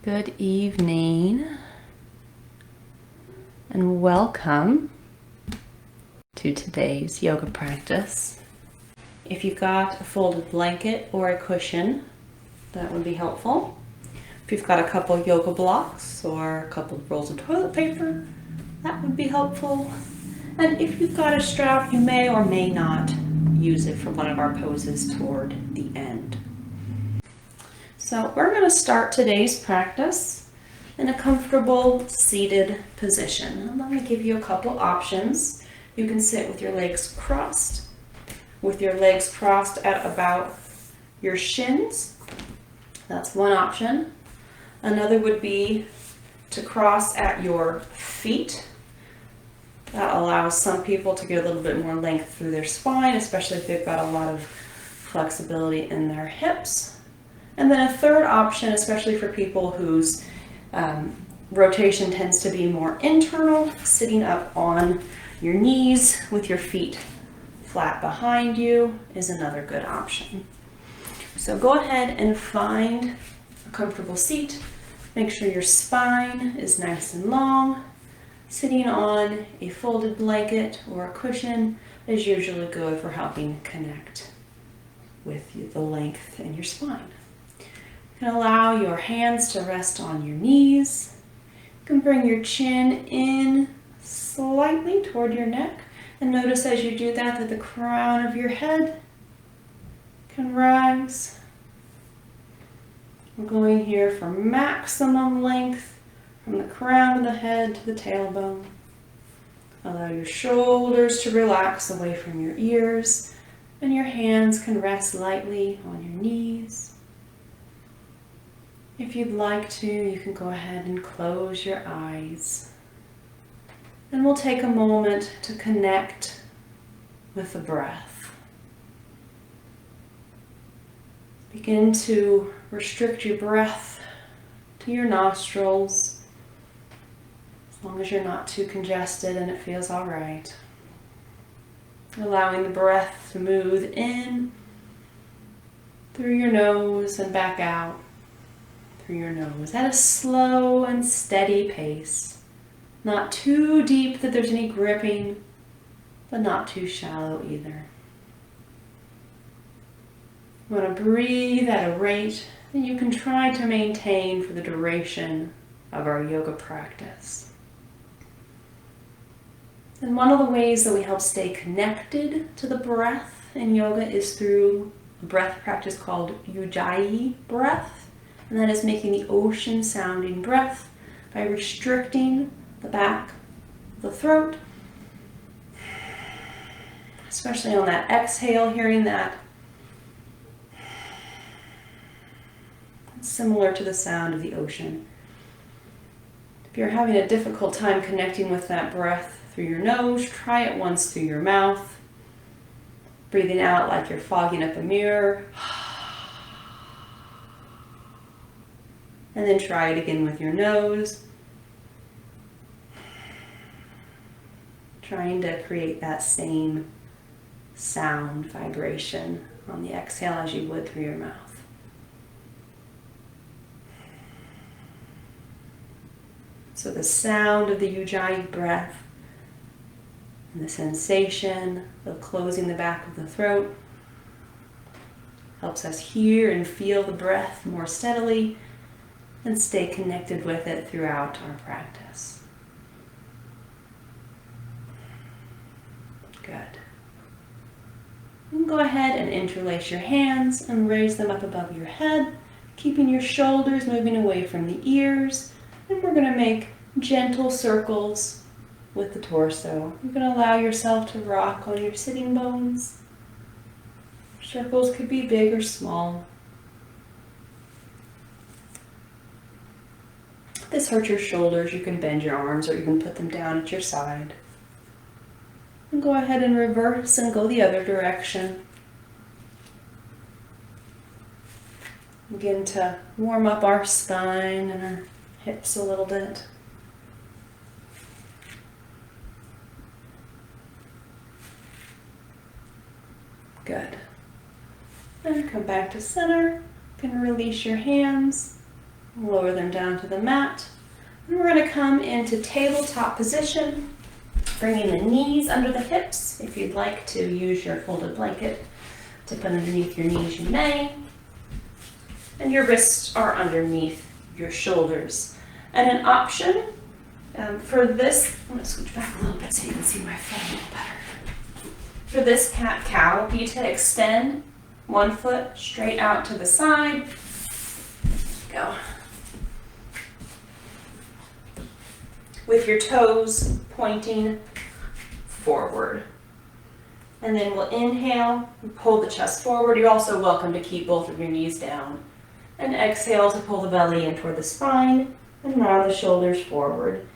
Good evening and welcome to today's yoga practice. If you've got a folded blanket or a cushion, that would be helpful. If you've got a couple yoga blocks or a couple of rolls of toilet paper, that would be helpful. And if you've got a strap, you may or may not use it for one of our poses toward the end. So we're going to start today's practice in a comfortable seated position. I'm going to give you a couple options. You can sit with your legs crossed, at about your shins. That's one option. Another would be to cross at your feet. That allows some people to get a little bit more length through their spine, especially if they've got a lot of flexibility in their hips. And then a third option, especially for people whose rotation tends to be more internal, sitting up on your knees with your feet flat behind you is another good option. So go ahead and find a comfortable seat. Make sure your spine is nice and long. Sitting on a folded blanket or a cushion is usually good for helping connect with the length in your spine. You can allow your hands to rest on your knees. You can bring your chin in slightly toward your neck, and notice as you do that the crown of your head can rise. We're going here for maximum length from the crown of the head to the tailbone. Allow your shoulders to relax away from your ears, and your hands can rest lightly on your knees. If you'd like to, you can go ahead and close your eyes. And we'll take a moment to connect with the breath. Begin to restrict your breath to your nostrils, as long as you're not too congested and it feels all right. Allowing the breath to move in through your nose and back out through your nose at a slow and steady pace. Not too deep that there's any gripping, but not too shallow either. You want to breathe at a rate that you can try to maintain for the duration of our yoga practice. And one of the ways that we help stay connected to the breath in yoga is through a breath practice called Ujjayi breath. And that is making the ocean sounding breath by restricting the back of the throat. Especially on that exhale, hearing that. It's similar to the sound of the ocean. If you're having a difficult time connecting with that breath through your nose, try it once through your mouth. Breathing out like you're fogging up a mirror. And then try it again with your nose. Trying to create that same sound vibration on the exhale as you would through your mouth. So the sound of the Ujjayi breath and the sensation of closing the back of the throat helps us hear and feel the breath more steadily and stay connected with it throughout our practice. Good. And go ahead and interlace your hands and raise them up above your head, keeping your shoulders moving away from the ears. And we're going to make gentle circles with the torso. You're going to allow yourself to rock on your sitting bones. Circles could be big or small. If this hurts your shoulders, you can bend your arms or you can put them down at your side. And go ahead and reverse and go the other direction. Begin to warm up our spine and our hips a little bit. Good. And come back to center. You can release your hands. Lower them down to the mat. And we're going to come into tabletop position, bringing the knees under the hips. If you'd like to use your folded blanket to put underneath your knees, you may. And your wrists are underneath your shoulders. And an option for this, I'm going to switch back a little bit so you can see my foot a little better. For this cat-cow would be to extend one foot straight out to the side. Go. With your toes pointing forward. And then we'll inhale and pull the chest forward. You're also welcome to keep both of your knees down. And exhale to pull the belly in toward the spine and round the shoulders forward.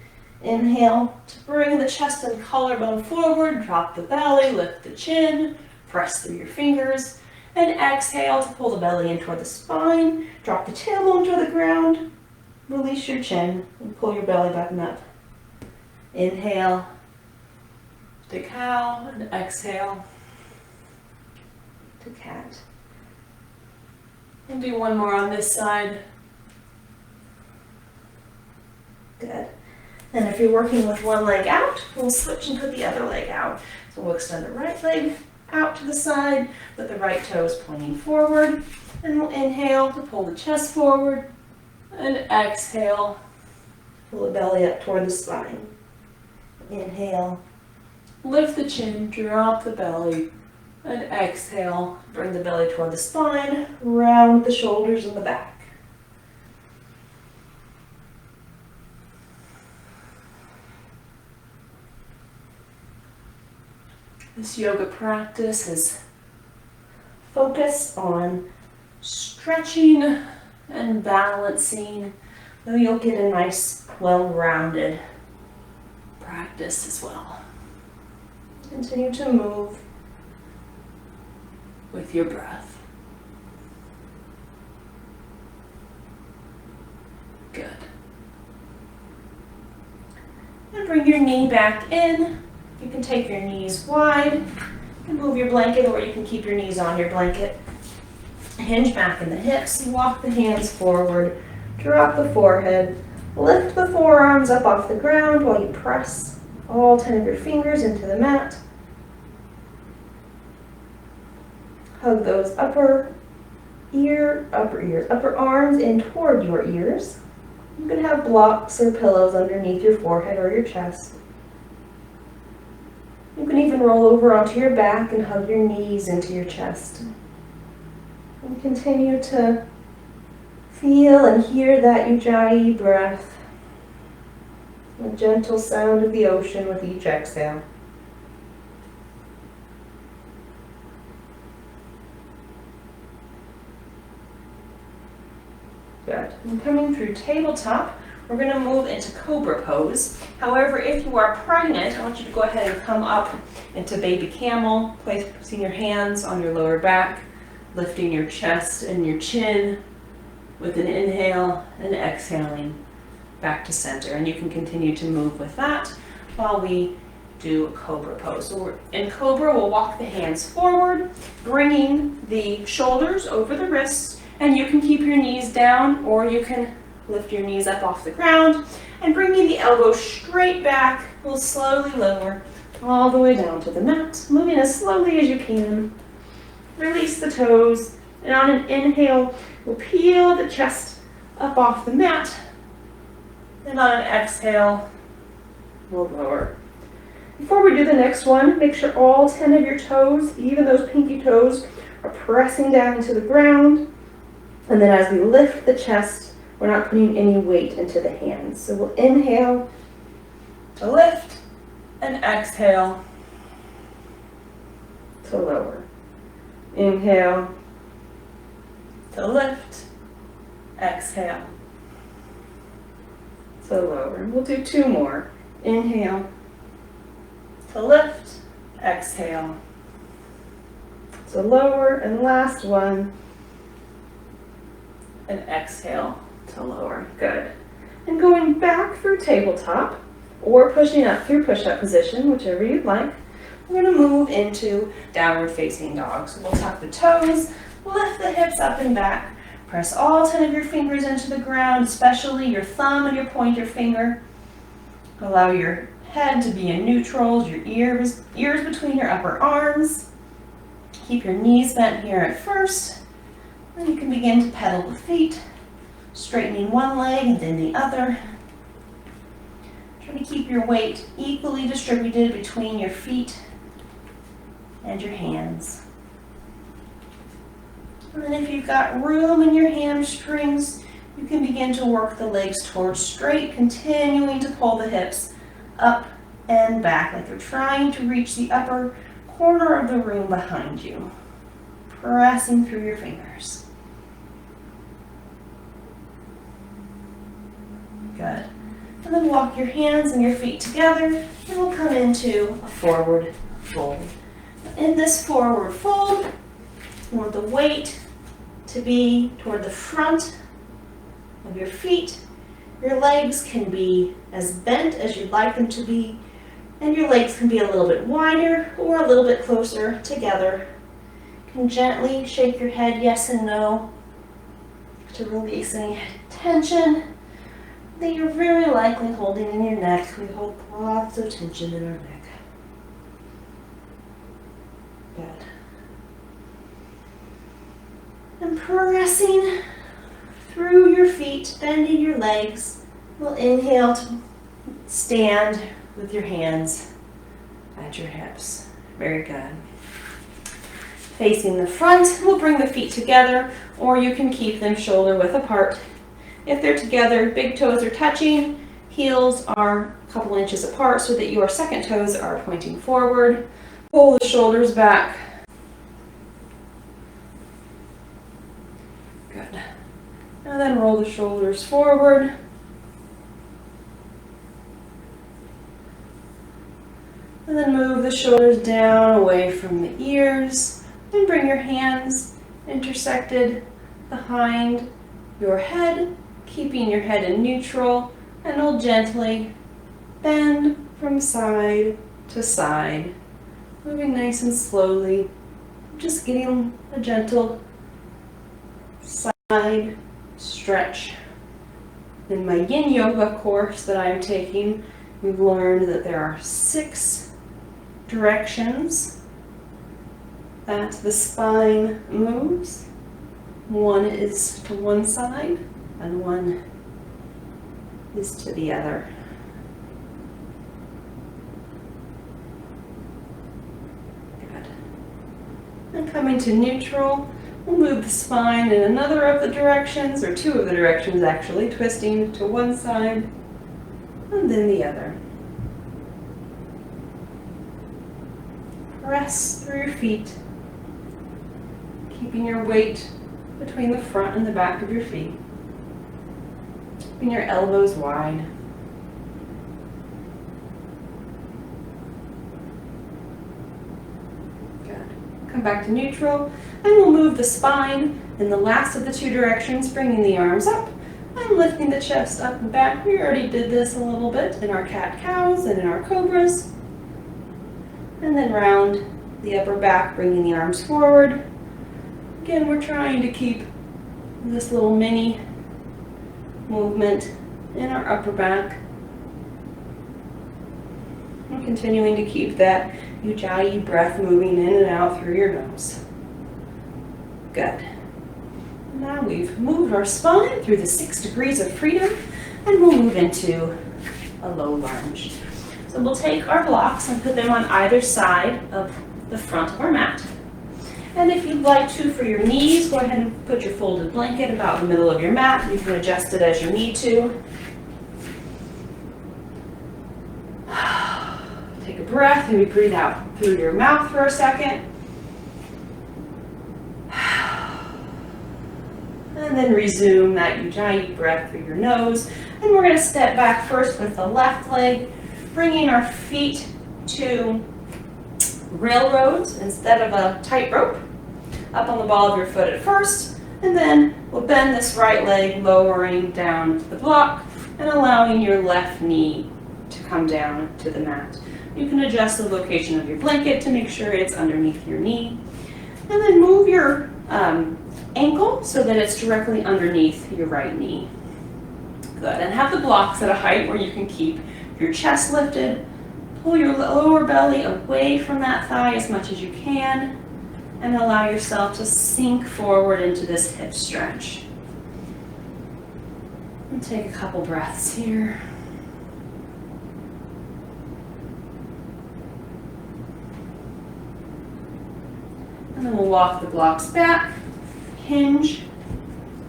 Inhale to bring the chest and collarbone forward, drop the belly, lift the chin, press through your fingers. And exhale to pull the belly in toward the spine, drop the tailbone to the ground, release your chin, and pull your belly button up. Inhale to cow, and exhale to cat. And do one more on this side. Good. And if you're working with one leg out, we'll switch and put the other leg out. So we'll extend the right leg out to the side with the right toes pointing forward. And we'll inhale to pull the chest forward. And exhale, pull the belly up toward the spine. Inhale, lift the chin, drop the belly. And exhale, bring the belly toward the spine, round the shoulders and the back. This yoga practice is focused on stretching and balancing, though you'll get a nice, well-rounded practice as well. Continue to move with your breath. Good. And bring your knee back in. You can take your knees wide. You can move your blanket, or you can keep your knees on your blanket. Hinge back in the hips. Walk the hands forward. Drop the forehead. Lift the forearms up off the ground while you press all 10 of your fingers into the mat. Hug those upper arms in toward your ears. You can have blocks or pillows underneath your forehead or your chest. You can even roll over onto your back and hug your knees into your chest. And continue to feel and hear that Ujjayi breath, the gentle sound of the ocean with each exhale. Good. And coming through tabletop, we're going to move into cobra pose. However, if you are pregnant, I want you to go ahead and come up into baby camel, placing your hands on your lower back, lifting your chest and your chin with an inhale and exhaling back to center. And you can continue to move with that while we do a cobra pose. So in cobra, we'll walk the hands forward, bringing the shoulders over the wrists, and you can keep your knees down, or you can lift your knees up off the ground, and bringing the elbows straight back, we'll slowly lower all the way down to the mat, moving as slowly as you can. Release the toes, and on an inhale, we'll peel the chest up off the mat, and on an exhale, we'll lower. Before we do the next one, make sure all 10 of your toes, even those pinky toes, are pressing down into the ground. And then as we lift the chest, we're not putting any weight into the hands. So we'll inhale to lift and exhale to lower. Inhale to lift, exhale to lower. We'll do 2 more. Inhale to lift, exhale to lower, and last one. And exhale to lower. Good. And going back through tabletop, or pushing up through push-up position, whichever you'd like, we're going to move into downward facing dog. So we'll tuck the toes, lift the hips up and back, Press all 10 of your fingers into the ground, especially your thumb and your pointer finger. Allow your head to be in neutral, your ears between your upper arms. Keep your knees bent here at first. Then you can begin to pedal the feet, straightening one leg and then the other. Try to keep your weight equally distributed between your feet and your hands. And then if you've got room in your hamstrings, you can begin to work the legs towards straight, continuing to pull the hips up and back like you're trying to reach the upper corner of the room behind you. Pressing through your fingers. Good. And then walk your hands and your feet together, and we'll come into a forward fold. In this forward fold, you want the weight to be toward the front of your feet. Your legs can be as bent as you'd like them to be, and your legs can be a little bit wider or a little bit closer together. You can gently shake your head yes and no to release any tension that you're very likely holding in your neck. We hold lots of tension in our neck. Good. And pressing through your feet, bending your legs. We'll inhale to stand with your hands at your hips. Very good. Facing the front, we'll bring the feet together, or you can keep them shoulder width apart. If they're together, big toes are touching, heels are a couple inches apart so that your second toes are pointing forward. Pull the shoulders back. Good. And then roll the shoulders forward. And then move the shoulders down away from the ears. And bring your hands intersected behind your head, keeping your head in neutral, and we'll gently bend from side to side, moving nice and slowly, just getting a gentle side stretch. In my yin yoga course that I'm taking, we've learned that there are 6 directions that the spine moves. 1 is to one side and 1 is to the other. Good. And coming to neutral, we'll move the spine in another of the directions, or 2 of the directions actually, twisting to one side and then the other. Press through your feet, keeping your weight between the front and the back of your feet. Keeping your elbows wide. Good. Come back to neutral, and we'll move the spine in the last of the 2 directions, bringing the arms up and lifting the chest up and back. We already did this a little bit in our cat-cows and in our cobras. And then round the upper back, bringing the arms forward. Again, we're trying to keep this little mini movement in our upper back. And continuing to keep that Ujjayi breath moving in and out through your nose. Good. Now we've moved our spine through the 6 degrees of freedom, and we'll move into a low lunge. So we'll take our blocks and put them on either side of the front of our mat. And if you'd like to, for your knees, go ahead and put your folded blanket about the middle of your mat. You can adjust it as you need to. Take a breath, maybe breathe out through your mouth for a second. And then resume that Ujjayi breath through your nose. And we're going to step back first with the left leg, bringing our feet to railroads instead of a tightrope. Up on the ball of your foot at first, and then we'll bend this right leg, lowering down to the block and allowing your left knee to come down to the mat. You can adjust the location of your blanket to make sure it's underneath your knee. And then move your ankle so that it's directly underneath your right knee. Good, and have the blocks at a height where you can keep your chest lifted. Pull your lower belly away from that thigh as much as you can, and allow yourself to sink forward into this hip stretch. And take a couple breaths here. And then we'll walk the blocks back, hinge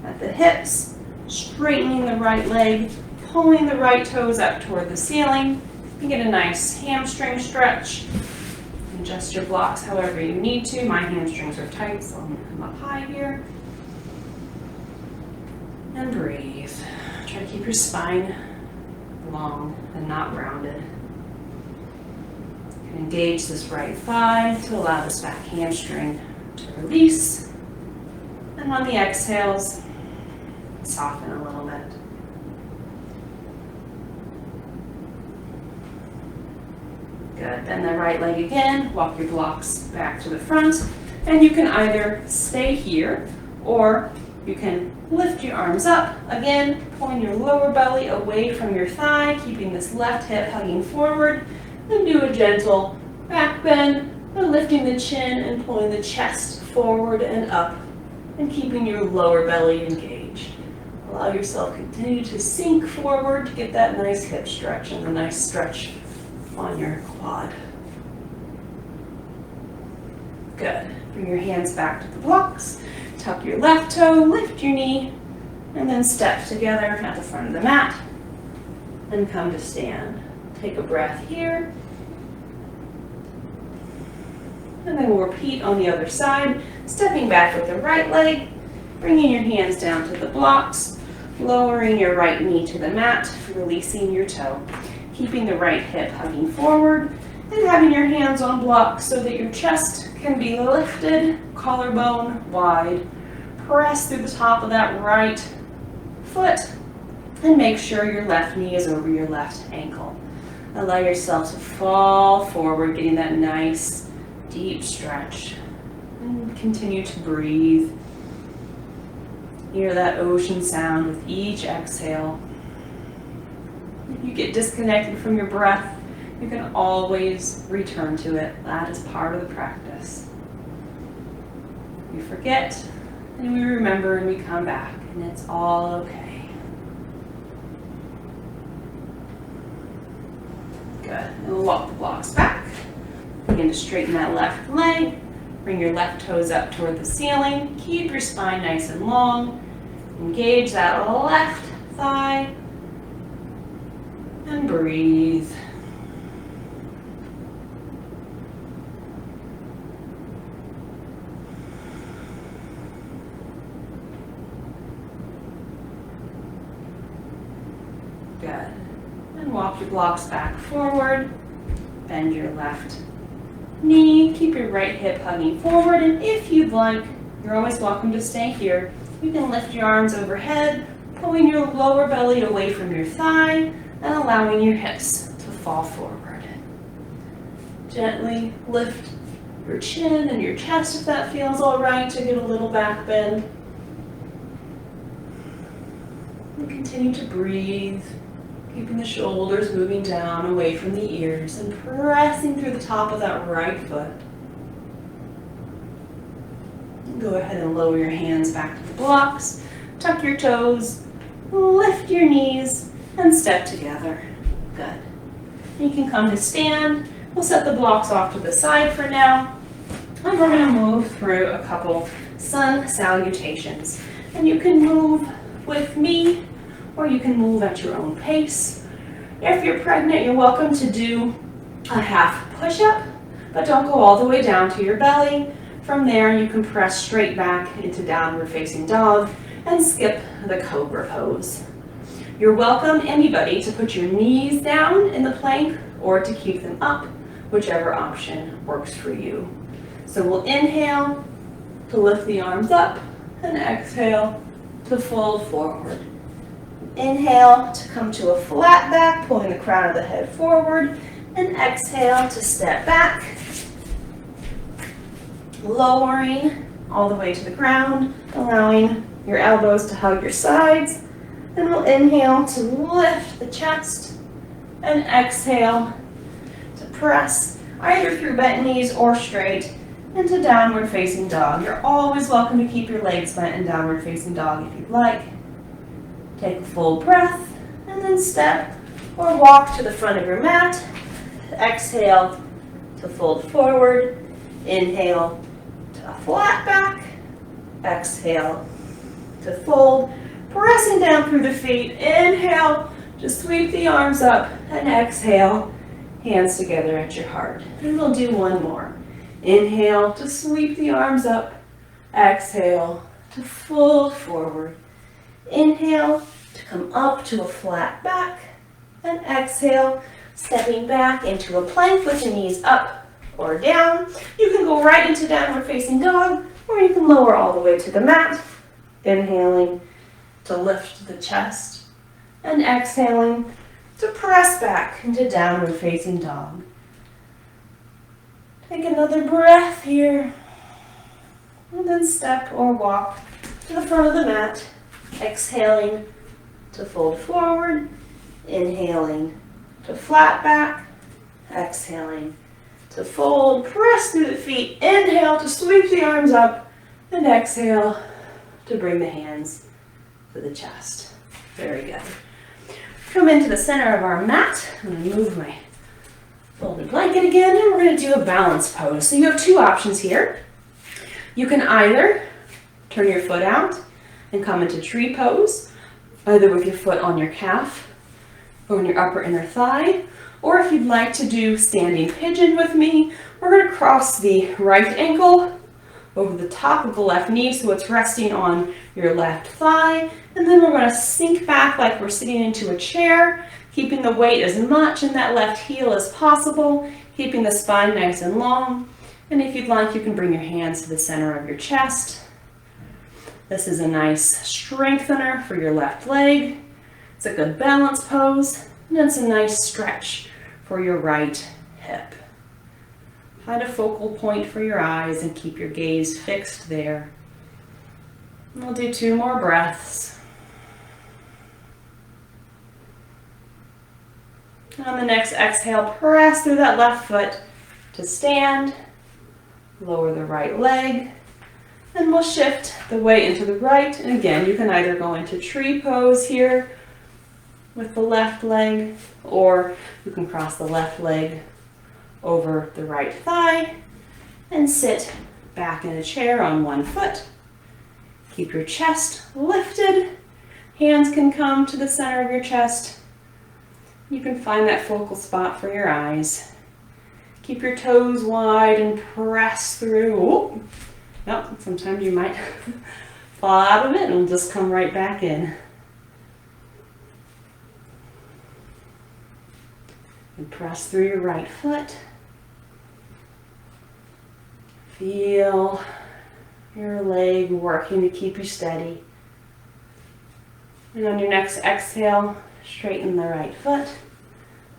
at the hips, straightening the right leg, pulling the right toes up toward the ceiling. You get a nice hamstring stretch. Adjust your blocks however you need to. My hamstrings are tight, so I'm going to come up high here. And breathe. Try to keep your spine long and not rounded. You can engage this right thigh to allow this back hamstring to release. And on the exhales, soften a little bit. Good, bend the right leg again, walk your blocks back to the front, and you can either stay here or you can lift your arms up, again, pulling your lower belly away from your thigh, keeping this left hip hugging forward, and do a gentle back bend, and lifting the chin and pulling the chest forward and up, and keeping your lower belly engaged. Allow yourself to continue to sink forward to get that nice hip stretch and the nice stretch on your quad. Good. Bring your hands back to the blocks. Tuck your left toe, lift your knee, and then step together at the front of the mat and come to stand. Take a breath here. And then we'll repeat on the other side, stepping back with the right leg, bringing your hands down to the blocks, lowering your right knee to the mat, releasing your toe. Keeping the right hip hugging forward and having your hands on blocks so that your chest can be lifted, collarbone wide. Press through the top of that right foot and make sure your left knee is over your left ankle. Allow yourself to fall forward, getting that nice deep stretch. And continue to breathe. Hear that ocean sound with each exhale. If you get disconnected from your breath, you can always return to it. That is part of the practice. We forget, and we remember, and we come back, and it's all okay. Good. And we'll walk the blocks back. Begin to straighten that left leg. Bring your left toes up toward the ceiling. Keep your spine nice and long. Engage that left thigh. And breathe. Good. And walk your blocks back forward. Bend your left knee. Keep your right hip hugging forward. And if you'd like, you're always welcome to stay here. You can lift your arms overhead, pulling your lower belly away from your thigh, and allowing your hips to fall forward. Gently lift your chin and your chest if that feels all right to get a little back bend. And continue to breathe, keeping the shoulders moving down away from the ears and pressing through the top of that right foot. Go ahead and lower your hands back to the blocks, tuck your toes, lift your knees, and step together. Good. You can come to stand. We'll set the blocks off to the side for now. And we're going to move through a couple sun salutations. And you can move with me, or you can move at your own pace. If you're pregnant, you're welcome to do a half push-up, but don't go all the way down to your belly. From there, you can press straight back into downward facing dog and skip the cobra pose. You're welcome, anybody, to put your knees down in the plank or to keep them up, whichever option works for you. So we'll inhale to lift the arms up and exhale to fold forward. Inhale to come to a flat back, pulling the crown of the head forward, and exhale to step back, lowering all the way to the ground, allowing your elbows to hug your sides. Then we'll inhale to lift the chest and exhale to press either through bent knees or straight into downward facing dog. You're always welcome to keep your legs bent in downward facing dog if you'd like. Take a full breath and then step or walk to the front of your mat. Exhale to fold forward. Inhale to a flat back. Exhale to fold. Pressing down through the feet. Inhale to sweep the arms up and exhale. Hands together at your heart. And we'll do one more. Inhale to sweep the arms up. Exhale to fold forward. Inhale to come up to a flat back. And exhale, stepping back into a plank with the knees up or down. You can go right into downward facing dog, or you can lower all the way to the mat. Inhaling to lift the chest. And exhaling to press back into downward facing dog. Take another breath here. And then step or walk to the front of the mat. Exhaling to fold forward. Inhaling to flat back. Exhaling to fold. Press through the feet. Inhale to sweep the arms up. And exhale to bring the hands to the chest. Very good. Come into the center of our mat. I'm going to move my folded blanket again, and we're going to do a balance pose. So you have two options here. You can either turn your foot out and come into tree pose, either with your foot on your calf or on your upper inner thigh, or if you'd like to do standing pigeon with me, we're going to cross the right ankle over the top of the left knee so it's resting on your left thigh, and then we're going to sink back like we're sitting into a chair, keeping the weight as much in that left heel as possible, keeping the spine nice and long. And if you'd like, you can bring your hands to the center of your chest. This is a nice strengthener for your left leg. It's a good balance pose, and it's a nice stretch for your right hip. Find a focal point for your eyes and keep your gaze fixed there. And we'll do 2 more breaths. And on the next exhale, press through that left foot to stand. Lower the right leg. And we'll shift the weight into the right. And again, you can either go into tree pose here with the left leg, or you can cross the left leg over the right thigh and sit back in a chair on one foot. Keep your chest lifted. Hands can come to the center of your chest. You can find that focal spot for your eyes. Keep your toes wide and press through. Ooh. Nope, sometimes you might fall out of it and it'll just come right back in. And press through your right foot. Feel your leg working to keep you steady. And on your next exhale, straighten the right foot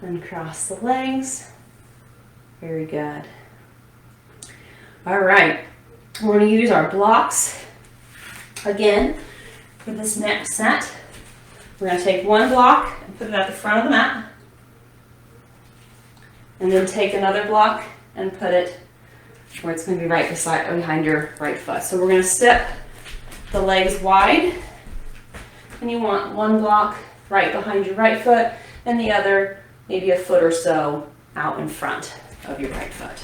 and cross the legs. Very good. All right, we're going to use our blocks again for this next set. We're going to take one block and put it at the front of the mat. And then take another block and put it where it's going to be right behind your right foot. So we're going to step the legs wide, and you want one block right behind your right foot and the other maybe a foot or so out in front of your right foot.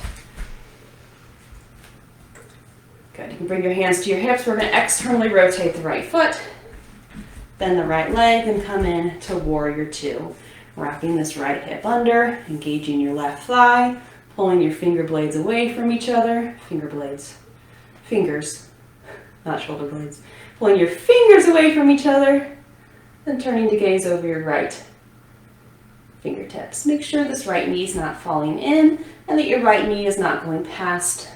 Good. You can bring your hands to your hips. We're going to externally rotate the right foot, bend the right leg, and come in to warrior 2. Wrapping this right hip under, engaging your left thigh, pulling your finger blades away from each other. Fingers, not shoulder blades. Pulling your fingers away from each other, then turning to gaze over your right fingertips. Make sure this right knee is not falling in and that your right knee is not going past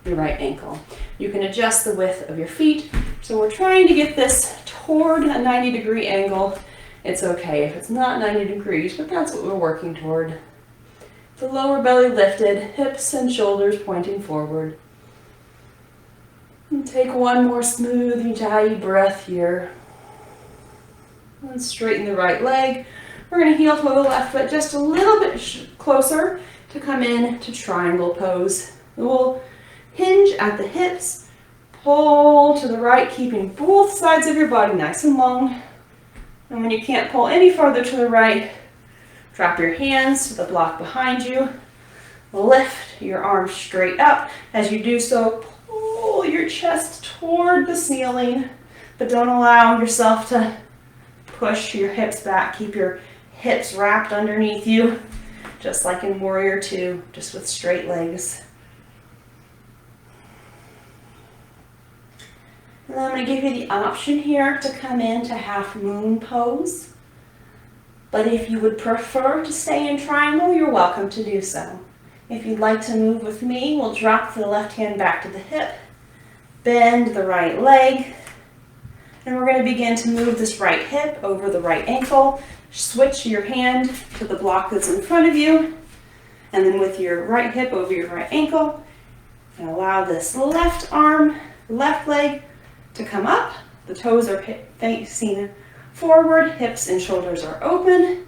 your right ankle. You can adjust the width of your feet. So we're trying to get this toward a 90-degree angle. It's okay if it's not 90 degrees, but that's what we're working toward. The lower belly lifted, hips and shoulders pointing forward. And take one more smooth Ujjayi breath here. And straighten the right leg. We're going to heel toe the left foot just a little bit closer to come in to triangle pose. We'll hinge at the hips, pull to the right, keeping both sides of your body nice and long. And when you can't pull any farther to the right, drop your hands to the block behind you. Lift your arms straight up. As you do so, pull your chest toward the ceiling, but don't allow yourself to push your hips back. Keep your hips wrapped underneath you, just like in Warrior Two, just with straight legs. And then I'm going to give you the option here to come into half moon pose. But if you would prefer to stay in triangle, you're welcome to do so. If you'd like to move with me, we'll drop the left hand back to the hip, bend the right leg, and we're going to begin to move this right hip over the right ankle. Switch your hand to the block that's in front of you, and then with your right hip over your right ankle, and allow this left arm, left leg to come up. The toes are facing forward, hips and shoulders are open.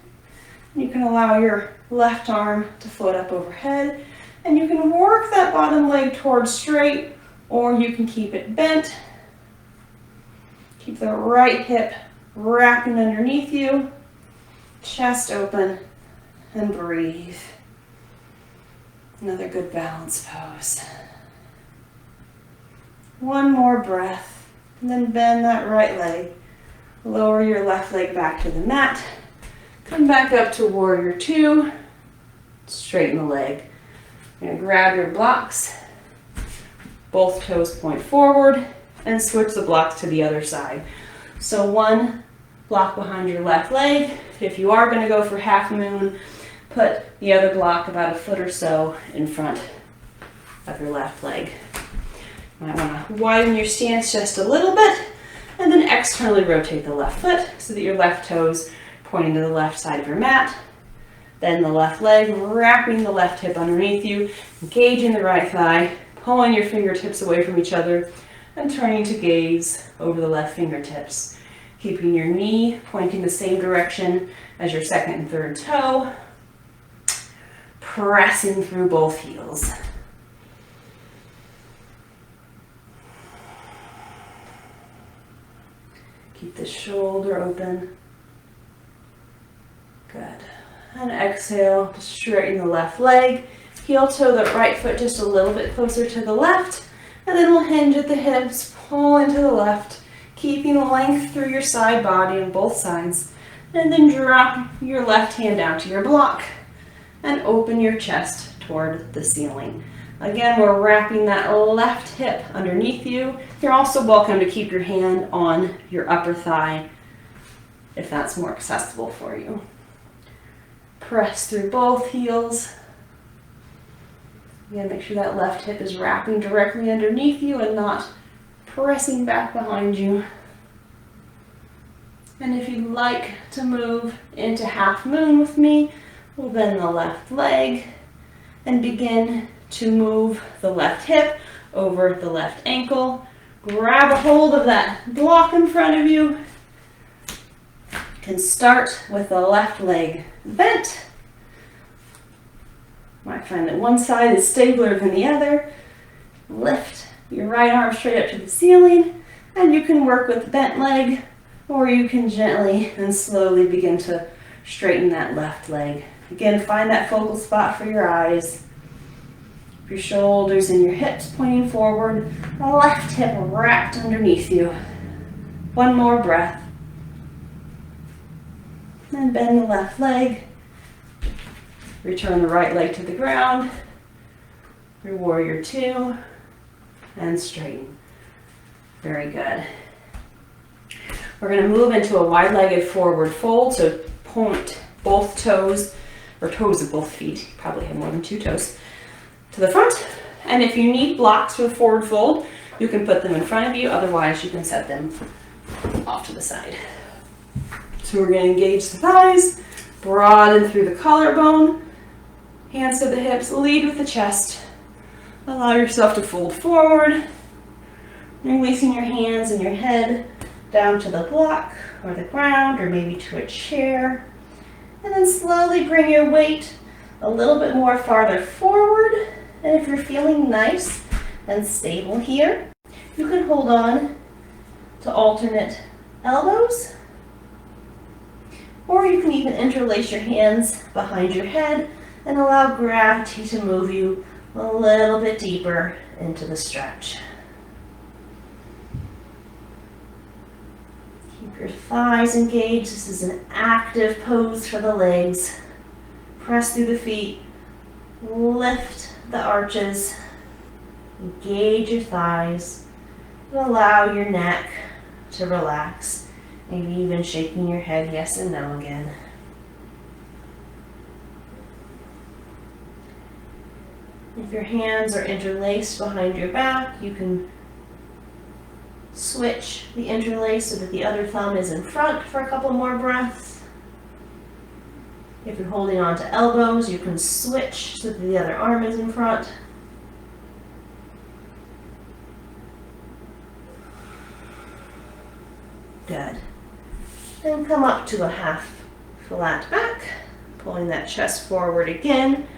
You can allow your left arm to float up overhead, and you can work that bottom leg towards straight, or you can keep it bent. Keep the right hip wrapping underneath you, chest open, and breathe. Another good balance pose. One more breath, and then bend that right leg. Lower your left leg back to the mat. Come back up to Warrior Two. Straighten the leg. You're going to grab your blocks. Both toes point forward and switch the blocks to the other side. So one block behind your left leg. If you are going to go for half moon, put the other block about a foot or so in front of your left leg. You might want to widen your stance just a little bit, and then externally rotate the left foot so that your left toes pointing to the left side of your mat. Then the left leg, wrapping the left hip underneath you, engaging the right thigh, pulling your fingertips away from each other, and turning to gaze over the left fingertips. Keeping your knee pointing the same direction as your second and third toe. Pressing through both heels. Keep the shoulder open. Good. And exhale to straighten the left leg. Heel toe the right foot just a little bit closer to the left. And then we'll hinge at the hips, pull into the left, keeping length through your side body on both sides. And then drop your left hand down to your block and open your chest toward the ceiling. Again, we're wrapping that left hip underneath you. You're also welcome to keep your hand on your upper thigh if that's more accessible for you. Press through both heels. Again, make sure that left hip is wrapping directly underneath you and not pressing back behind you. And if you'd like to move into half moon with me, we'll bend the left leg and begin to move the left hip over the left ankle. Grab a hold of that block in front of you. You can start with the left leg bent. Might find that one side is stabler than the other. Lift your right arm straight up to the ceiling, and you can work with the bent leg, or you can gently and slowly begin to straighten that left leg. Again, find that focal spot for your eyes. Your shoulders and your hips pointing forward, the left hip wrapped underneath you. One more breath. Then bend the left leg. Return the right leg to the ground. Your Warrior Two. And straighten. Very good. We're going to move into a wide-legged forward fold. So point both toes, or toes of both feet. You probably have more than two toes. To the front, and if you need blocks for the forward fold, you can put them in front of you, otherwise you can set them off to the side. So we're going to engage the thighs, broaden through the collarbone, hands to the hips, lead with the chest. Allow yourself to fold forward, Releasing your hands and your head down to the block or the ground or maybe to a chair. And then slowly bring your weight a little bit more farther forward. And if you're feeling nice and stable here, you can hold on to alternate elbows, or you can even interlace your hands behind your head and allow gravity to move you a little bit deeper into the stretch. Keep your thighs engaged. This is an active pose for the legs. Press through the feet, lift the arches, engage your thighs, and allow your neck to relax. Maybe even shaking your head yes and no again. If your hands are interlaced behind your back, you can switch the interlace so that the other thumb is in front for a couple more breaths. If you're holding on to elbows, you can switch so that the other arm is in front. Good. Then come up to a half flat back, pulling that chest forward again.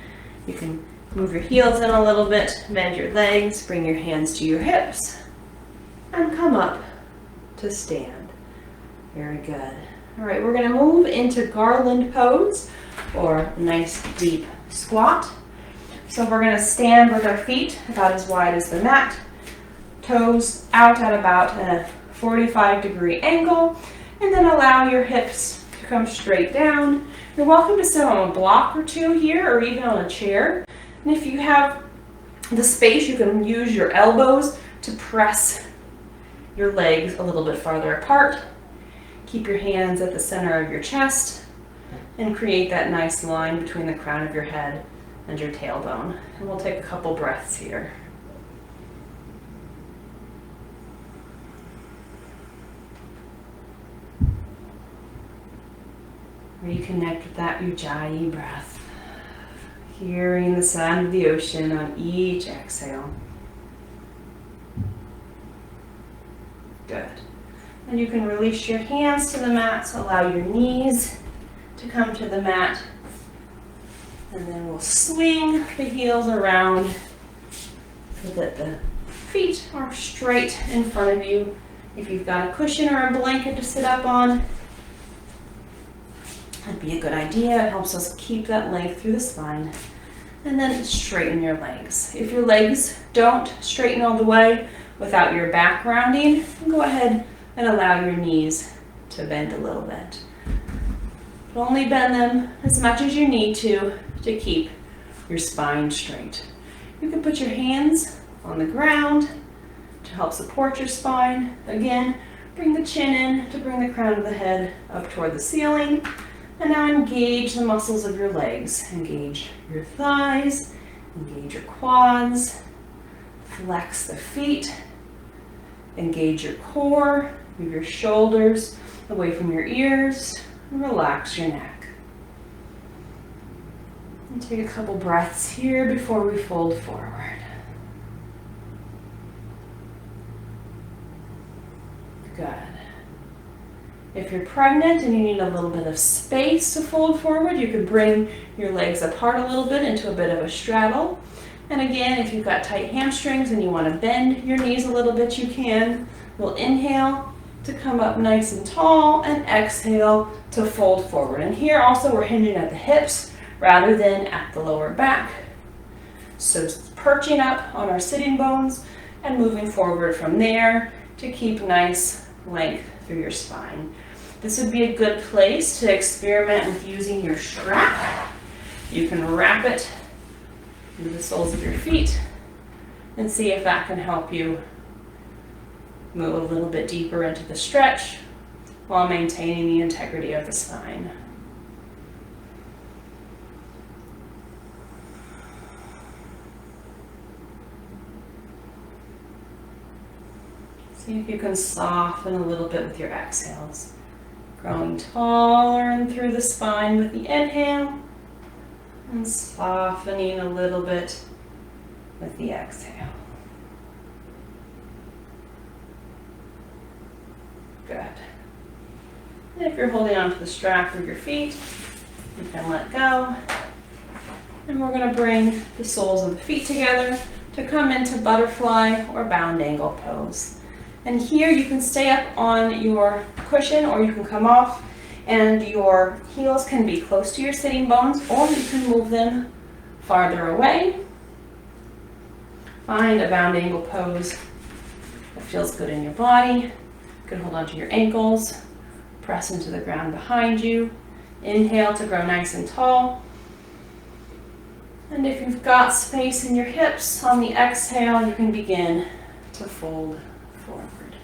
You can move your heels in a little bit, bend your legs, bring your hands to your hips, and come up to stand. Very good. All right, we're going to move into garland pose, or nice deep squat. So we're going to stand with our feet about as wide as the mat, toes out at about a 45-degree angle, and then allow your hips to come straight down. You're welcome to sit on a block or two here, or even on a chair. And if you have the space, you can use your elbows to press your legs a little bit farther apart. Keep your hands at the center of your chest and create that nice line between the crown of your head and your tailbone. And we'll take a couple breaths here. Reconnect with that Ujjayi breath, hearing the sound of the ocean on each exhale. Good. And you can release your hands to the mat, so allow your knees to come to the mat. And then we'll swing the heels around so that the feet are straight in front of you. If you've got a cushion or a blanket to sit up on, that'd be a good idea. It helps us keep that length through the spine. And then straighten your legs. If your legs don't straighten all the way without your back rounding, go ahead and allow your knees to bend a little bit. But only bend them as much as you need to keep your spine straight. You can put your hands on the ground to help support your spine. Again, bring the chin in to bring the crown of the head up toward the ceiling. And now engage the muscles of your legs. Engage your thighs, engage your quads, flex the feet, engage your core, move your shoulders away from your ears, and relax your neck. And take a couple breaths here before we fold forward. Good. If you're pregnant and you need a little bit of space to fold forward, you can bring your legs apart a little bit into a bit of a straddle. And again, if you've got tight hamstrings and you want to bend your knees a little bit, you can. We'll inhale to come up nice and tall and exhale to fold forward. And here also we're hinging at the hips rather than at the lower back. So perching up on our sitting bones and moving forward from there to keep nice length through your spine. This would be a good place to experiment with using your strap. You can wrap it with the soles of your feet and see if that can help you move a little bit deeper into the stretch while maintaining the integrity of the spine. See if you can soften a little bit with your exhales. Growing taller and through the spine with the inhale, and softening a little bit with the exhale. Good. And if you're holding onto the strap of your feet, you can let go. And we're going to bring the soles of the feet together to come into butterfly or bound angle pose. And here you can stay up on your cushion or you can come off, and your heels can be close to your sitting bones or you can move them farther away. Find a bound angle pose that feels good in your body. You can hold onto your ankles, press into the ground behind you. Inhale to grow nice and tall. And if you've got space in your hips, on the exhale, you can begin to fold forward.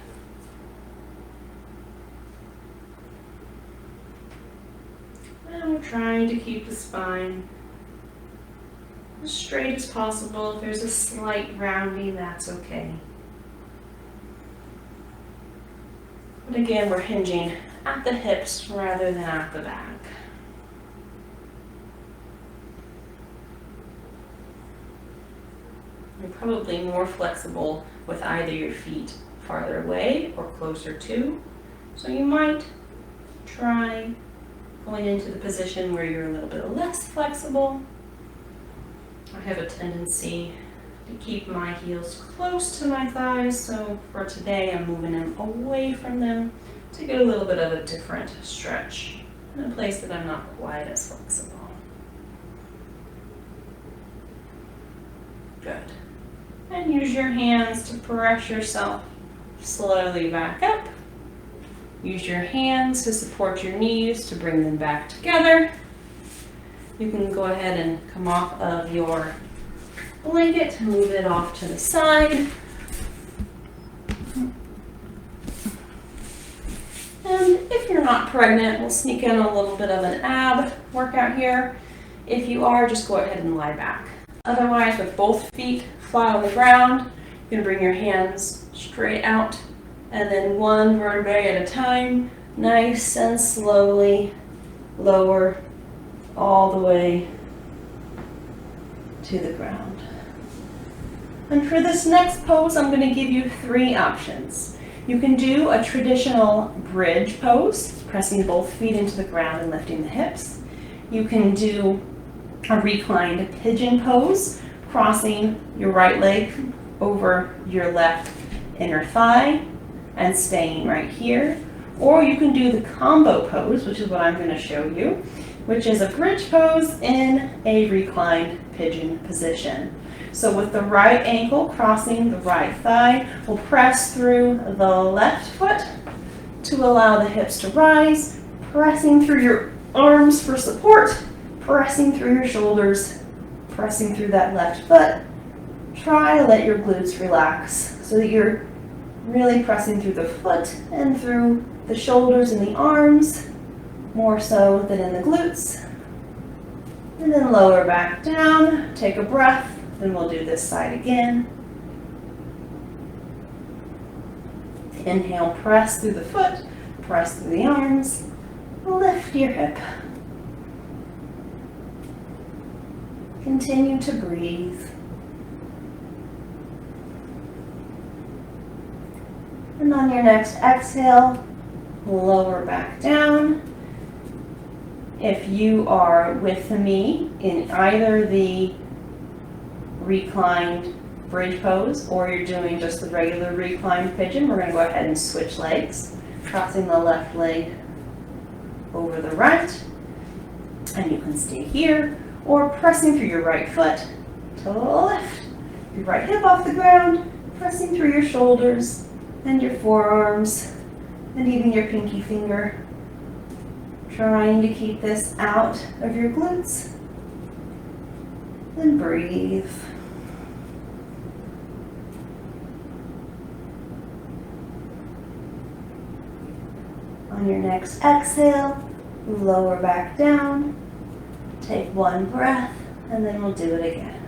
And we're trying to keep the spine as straight as possible. If there's a slight rounding, that's okay. But again, we're hinging at the hips rather than at the back. You're probably more flexible with either your feet farther away or closer to. So you might try going into the position where you're a little bit less flexible. I have a tendency to keep my heels close to my thighs, so for today I'm moving them away from them to get a little bit of a different stretch in a place that I'm not quite as flexible. Good. And use your hands to press yourself slowly back up. Use your hands to support your knees to bring them back together. You can go ahead and come off of your blanket, move it off to the side. And if you're not pregnant, we'll sneak in a little bit of an ab workout here. If you are, just go ahead and lie back. Otherwise, with both feet flat on the ground, you can bring your hands straight out and then one vertebrae at a time, nice and slowly lower all the way to the ground. And for this next pose, I'm going to give you 3 options. You can do a traditional bridge pose, pressing both feet into the ground and lifting the hips. You can do a reclined pigeon pose, crossing your right leg over your left inner thigh and staying right here. Or you can do the combo pose, which is what I'm going to show you, which is a bridge pose in a reclined pigeon position. So with the right ankle crossing the right thigh, we'll press through the left foot to allow the hips to rise, pressing through your arms for support, pressing through your shoulders, pressing through that left foot. Try to let your glutes relax so that you're really pressing through the foot and through the shoulders and the arms, more so than in the glutes. And then lower back down, take a breath, and we'll do this side again. Inhale, press through the foot, press through the arms, lift your hip. Continue to breathe. And on your next exhale, lower back down. If you are with me in either the reclined bridge pose or you're doing just the regular reclined pigeon, we're going to go ahead and switch legs, crossing the left leg over the right. And you can stay here or pressing through your right foot to lift your right hip off the ground, pressing through your shoulders and your forearms and even your pinky finger, trying to keep this out of your glutes. And breathe. On your next exhale, lower back down, take one breath, and then we'll do it again.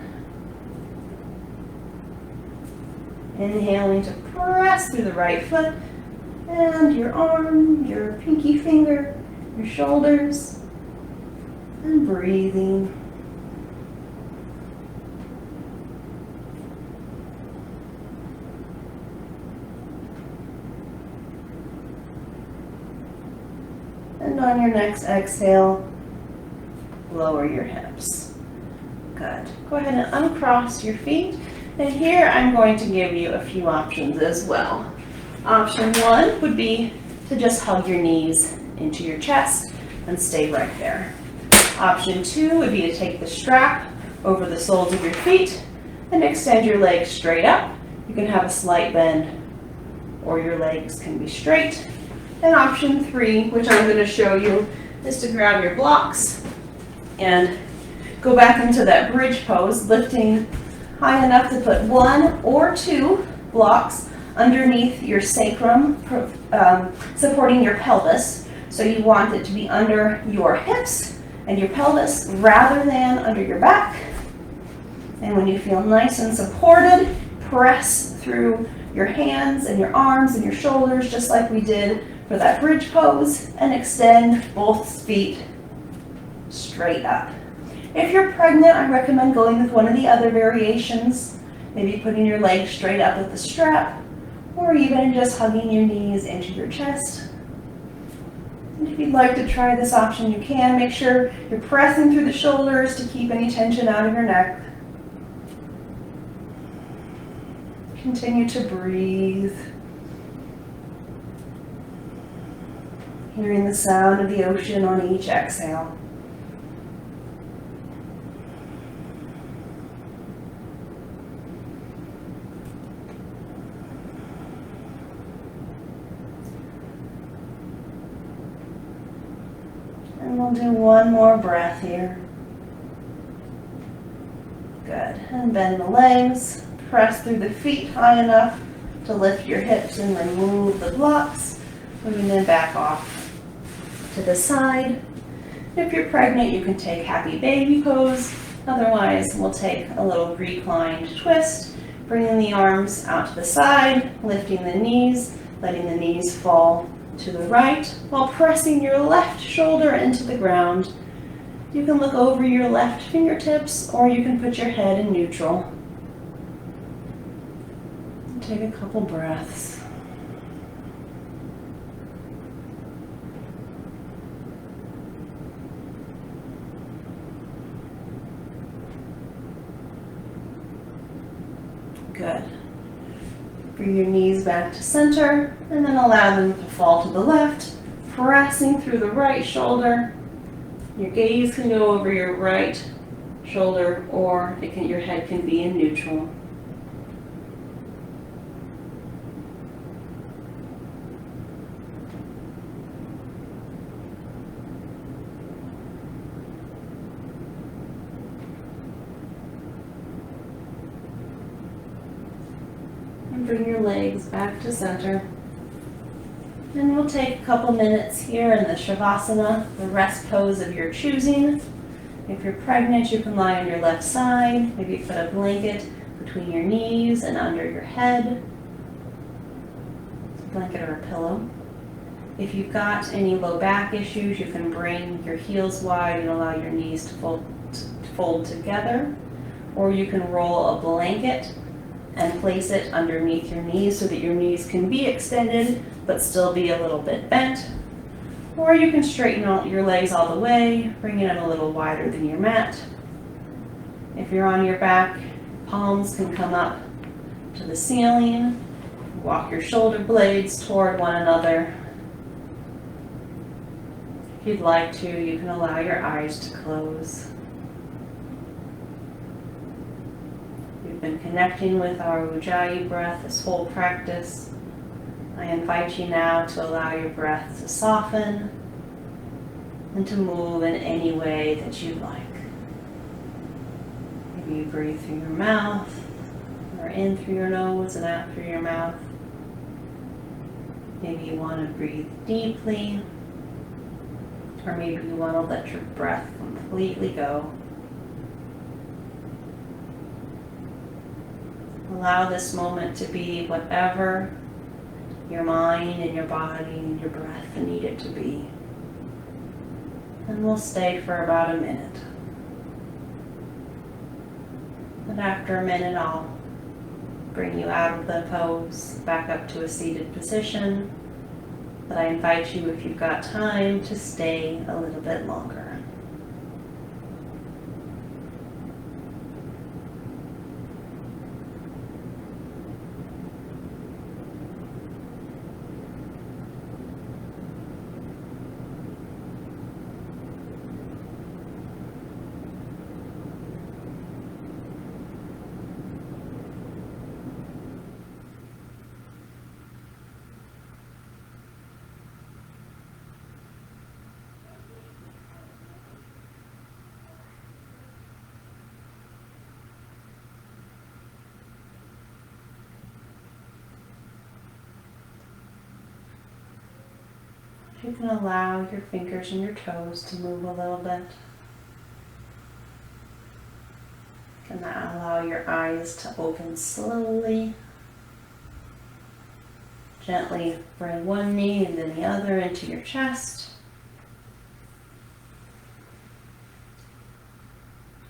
Inhaling to press through the right foot and your arm, your pinky finger, your shoulders, and breathing. on your next exhale, lower your hips. Good. Go ahead and uncross your feet. And here I'm going to give you a few options as well. Option one would be to just hug your knees into your chest and stay right there. Option two would be to take the strap over the soles of your feet and extend your legs straight up. You can have a slight bend or your legs can be straight. And option three, which I'm going to show you, is to grab your blocks and go back into that bridge pose, lifting high enough to put one or two blocks underneath your sacrum, supporting your pelvis. So you want it to be under your hips and your pelvis rather than under your back. And when you feel nice and supported, press through your hands and your arms and your shoulders, just like we did for that bridge pose, and extend both feet straight up. If you're pregnant, I recommend going with one of the other variations, maybe putting your legs straight up with the strap, or even just hugging your knees into your chest. And if you'd like to try this option, you can. Make sure you're pressing through the shoulders to keep any tension out of your neck. Continue to breathe. Hearing the sound of the ocean on each exhale. And we'll do one more breath here. Good. And bend the legs. Press through the feet high enough to lift your hips and remove the blocks. Moving them back off to the side. If you're pregnant, you can take happy baby pose. Otherwise, we'll take a little reclined twist, bringing the arms out to the side, lifting the knees, letting the knees fall to the right, while pressing your left shoulder into the ground. You can look over your left fingertips, or you can put your head in neutral. Take a couple breaths. Good. Bring your knees back to center and then allow them to fall to the left, pressing through the right shoulder. Your gaze can go over your right shoulder, or your head can be in neutral. Bring your legs back to center. And we'll take a couple minutes here in the Shavasana, the rest pose of your choosing. If you're pregnant, you can lie on your left side. Maybe put a blanket between your knees and under your head. A blanket or a pillow. If you've got any low back issues, you can bring your heels wide and allow your knees to fold together. Or you can roll a blanket and place it underneath your knees so that your knees can be extended but still be a little bit bent. Or you can straighten out your legs all the way, bringing them a little wider than your mat. If you're on your back, palms can come up to the ceiling. Walk your shoulder blades toward one another. If you'd like to, you can allow your eyes to close. Been connecting with our Ujjayi breath this whole practice. I invite you now to allow your breath to soften and to move in any way that you like. Maybe you breathe through your mouth, or in through your nose and out through your mouth. Maybe you want to breathe deeply, or maybe you want to let your breath completely go. Allow this moment to be whatever your mind and your body and your breath need it to be. And we'll stay for about a minute. And after a minute, I'll bring you out of the pose, back up to a seated position. But I invite you, if you've got time, to stay a little bit longer. You can allow your fingers and your toes to move a little bit. You can allow your eyes to open slowly. Gently bring one knee and then the other into your chest.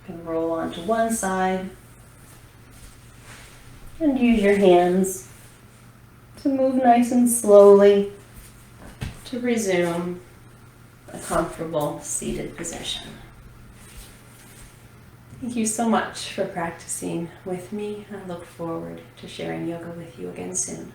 You can roll onto one side and use your hands to move nice and slowly to resume a comfortable seated position. Thank you so much for practicing with me. I look forward to sharing yoga with you again soon.